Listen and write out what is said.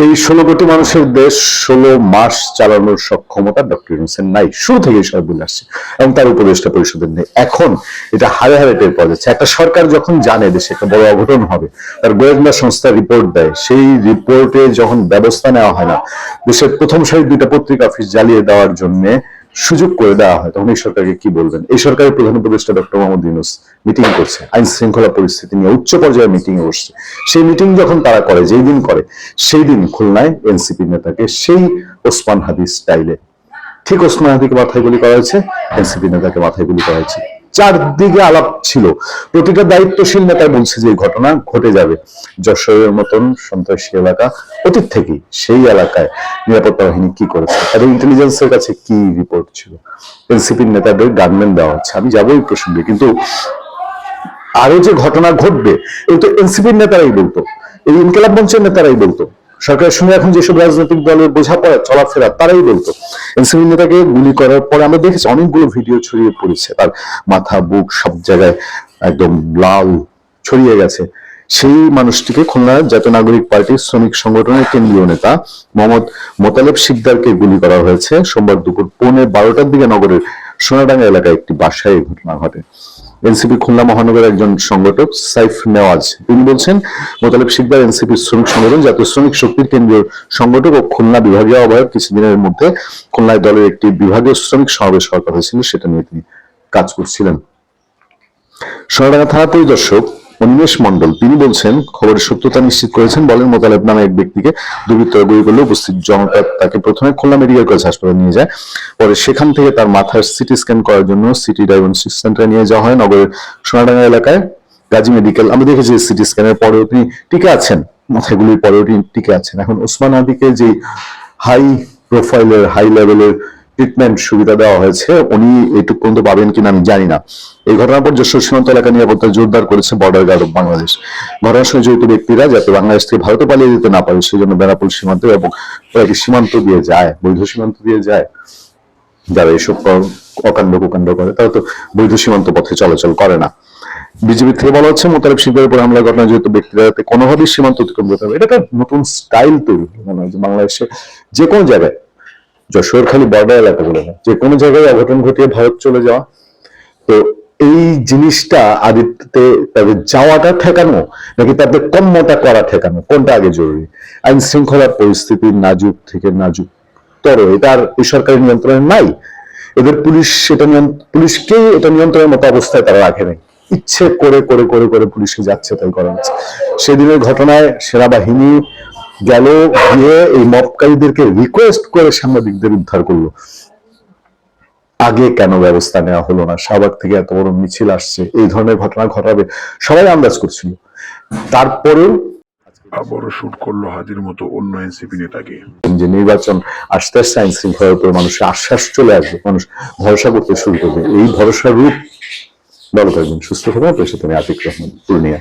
এই 16 কোটি মানুষের দেশ 16 মাস চালানোর সক্ষমতা ডক্টর ইউনূসের নাই, শুরু থেকে সব বলে আসছে, এবং তার উপদেষ্টা পরিষদের নেই। এখন এটা হারে হারে টের পাওয়া যাচ্ছে। একটা সরকার যখন জানে দেশে একটা বড় অঘটন হবে, তার গোয়েন্দা সংস্থা রিপোর্ট দেয়, সেই রিপোর্টে যখন ব্যবস্থা নেওয়া হয় না, দেশের প্রথম সারির 2টা পত্রিকা অফিস জ্বালিয়ে দেওয়ার জন্য সুযোগ করে দেওয়া হয়, তখন এই সরকারকে কি বলবেন? এই সরকারের প্রধান উপদেষ্টা ডক্টর মোহাম্মদ ইউনূস মিটিং করছে, আইন শৃঙ্খলা পরিস্থিতি নিয়ে উচ্চ পর্যায়ে মিটিং এ বসছে। সেই মিটিং যখন তারা করে, যেই দিন করে, সেই দিন খুলনায় এনসিপি নেতাকে সেই ওসমান হাদি স্টাইলে, ঠিক ওসমান হাদিকে মাথায় গুলি করা হয়েছে, এনসিপি নেতাকে মাথায় গুলি করা হয়েছে। চারদিকে আলাপ ছিল, প্রতিটা দায়িত্বশীল নেতা বলছে যে ঘটনা ঘটে যাবে। যশোরের মতন সন্ত্রাসী এলাকা, অতীত থেকেই সেই এলাকায় নিরাপত্তা বাহিনী কি করেছে, তাদের ইন্টেলিজেন্সের কাছে কি রিপোর্ট ছিল, এনসিপির নেতাদের গানম্যান দেওয়া হচ্ছে। আমি যাবো এই প্রসঙ্গে, কিন্তু আরো যে ঘটনা ঘটবে এই তো এনসিপির নেতারাই বলতো, এই ইনকিলাব মঞ্চের নেতারাই বলতো, সরকারের সঙ্গে এখন যেসব রাজনৈতিক দলের বোঝাপড়া চলাফেরা তারাই বলতো। এনসিপি নেতাকে গুলি করার পরে আমরা দেখেছি অনেকগুলো ভিডিও ছড়িয়ে পড়েছে, তার মাথা বুক সব জায়গায় একদম লাল ছড়িয়ে গেছে। সেই মানুষটিকে খুলনা জাতীয় নাগরিক পার্টির শ্রমিক সংগঠনের কেন্দ্রীয় নেতা মোহাম্মদ মোতালেব শিকদারকে গুলি করা হয়েছে সোমবার দুপুর 12:15টার দিকে নগরের সোনাডাঙ্গা এলাকায় একটি বাসায় এই ঘটনা ঘটে। এনসিপি খুলনা মহানগরের একজন সংগঠক সাইফ নেওয়াজ তিনি বলছেন, মোতালেব শিকদার এনসিপির শ্রমিক সংগঠন জাতীয় শ্রমিক শক্তির কেন্দ্রীয় সংগঠক ও খুলনা বিভাগীয় আহ্বায়ক। কিছুদিনের মধ্যে খুলনায় দলের একটি বিভাগীয় শ্রমিক সমাবেশ হওয়ার কথা ছিল, সেটা নিয়ে তিনি কাজ করছিলেন। সোনাডাঙ্গা থানা পরিদর্শক অনিমেষ মন্ডল তিনি বলছেন, খবরের সত্যতা নিশ্চিত করেছেন, বলেন মোতালেব নামে এক ব্যক্তিকে দুর্বৃত্তরা গুলি করলে উপস্থিত জনতা তাকে প্রথমে খুলনা মেডিকেল কলেজ হাসপাতালে নিয়ে যায়, পরে সেখান থেকে তার মাথার সিটি স্ক্যান করার জন্য সিটি ডায়াগনস্টিক সেন্টারে নিয়ে যাওয়া হয়। নগরের সোনাডাঙ্গা এলাকায় গাজী মেডিকেল, আমরা দেখেছি সিটি স্ক্যানের পরেও তিনি টিকে আছেন, মাথাগুলির পরেও তিনি টিকে আছেন। এখন ওসমান হাদিকে যে হাই প্রোফাইলের হাই লেভেলের ট্রিটমেন্ট সুবিধা দেওয়া হয়েছে, উনি এইটুকু পর্যন্ত পাবেন কিনা আমি জানি না। এই ঘটনার পর যশোর সীমান্ত এলাকা নিরাপত্তা জোরদার করেছে বর্ডার গার্ড অফ বাংলাদেশ। ঘটনার সঙ্গে জড়িত ব্যক্তিরা যাতে বাংলাদেশ থেকে ভারতে পালিয়ে যেতে না পারে সেই জন্য বেনাপোল সীমান্ত এবং সীমান্ত দিয়ে যায়, বৈধ সীমান্ত দিয়ে যায়। যারা এসব অকাণ্ড কুকাণ্ড করে তারা তো বৈধ সীমান্ত পথে চলাচল করে না। বিজেপি থেকে বলা হচ্ছে, মোতালেব শিকদারের উপর হামলার ঘটনায় জড়িত ব্যক্তিরা যাতে কোনোভাবেই সীমান্ত অতিক্রম করতে হবে। এটা একটা নতুন স্টাইল তৈরি হলো না, যে বাংলাদেশে যে কোনো জায়গায়, যশোর খালি বর্ডার এলাকা বলে না, যে কোনো জায়গায় অঘটন ঘটিয়ে ভারত চলে যাওয়া। তো এই জিনিসটা আদিত্যতে তাদের যাওয়াটা ঠেকানো নাকি তাদের কর্মটা করা ঠেকানো, কোনটা আগে জরুরি? আইন শৃঙ্খলার পরিস্থিতি নাজুক থেকে নাজুক তর, এটা আর এই সরকারের নিয়ন্ত্রণে নাই। এদের পুলিশ পুলিশকে এটা নিয়ন্ত্রণের মতো অবস্থায় তারা রাখে নাই, ইচ্ছে করে করে করে করে পুলিশে যাচ্ছে তাই করা হচ্ছে। সেদিনের ঘটনায় সেনাবাহিনী গেল, গিয়ে এই মবকারীদেরকে রিকোয়েস্ট করে সাংবাদিকদের উদ্ধার করলো। আগে কেন ব্যবস্থা নেওয়া হলো না? শাহবাগ থেকে এত বড় মিছিল আসছে, এই ধরনের ঘটনা ঘটাবে সবাই আন্দাজ করছিল, তারপরেও আবারও শুট করলো হাজির মতো অন্য এনসিপি নেতাকে। যে নির্বাচন আসতে আসতে আইন শৃঙ্খলার উপর মানুষের আশ্বাস চলে আসবে, মানুষ ভরসা করতে শুরু করবে। এই ভরসার রূপ ভালো থাকবেন, সুস্থ থাকবেন। আপনার সাথে আমি আতিক রহমান, পূর্ণিয়া।